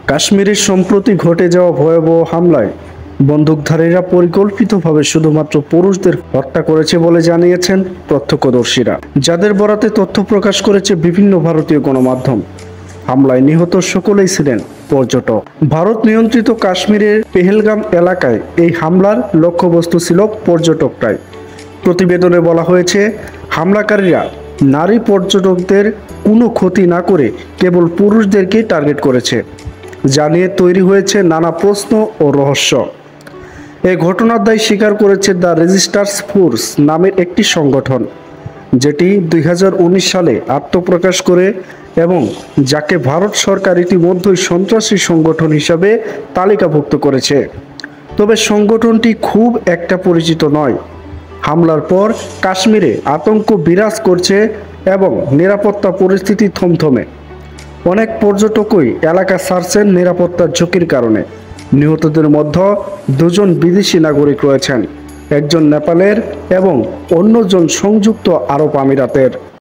কাশ্মীরে সম্প্রতি ঘটে যাওয়া ভয়াবহ হামলায় বন্দুকধারীরা পরিকল্পিতভাবে শুধুমাত্র পুরুষদের হত্যা করেছে বলে জানিয়েছেন প্রত্যক্ষদর্শীরা, যাদের বরাতে তথ্য প্রকাশ করেছে বিভিন্ন ভারতীয় গণমাধ্যম। হামলায় নিহত সকলেই ছিলেন পর্যটক। ভারত নিয়ন্ত্রিত কাশ্মীরের পেহেলগাম এলাকায় এই হামলার লক্ষ্যবস্তু ছিল পর্যটকরাই। প্রতিবেদনে বলা হয়েছে, হামলাকারীরা নারী পর্যটকদের কোনো ক্ষতি না করে কেবল পুরুষদেরকেই টার্গেট করেছে, যা নিয়ে তৈরি হয়েছে নানা প্রশ্ন ও রহস্য। এই ঘটনার দায় স্বীকার করেছে দ্য রেজিস্টার্স ফোর্স নামের একটি সংগঠন, যেটি 2019 সালে আত্মপ্রকাশ করে এবং যাকে ভারত সরকার ইতিমধ্যেই সন্ত্রাসী সংগঠন হিসাবে তালিকাভুক্ত করেছে। তবে সংগঠনটি খুব একটা পরিচিত নয়। হামলার পর কাশ্মীরে আতঙ্ক বিরাজ করছে এবং নিরাপত্তা পরিস্থিতি থমথমে। অনেক পর্যটকই এলাকা ছাড়ছেন নিরাপত্তার ঝুঁকির কারণে। নিহতদের মধ্যে দুজন বিদেশি নাগরিক রয়েছেন, একজন নেপালের এবং অন্যজন সংযুক্ত আরব আমিরাতের।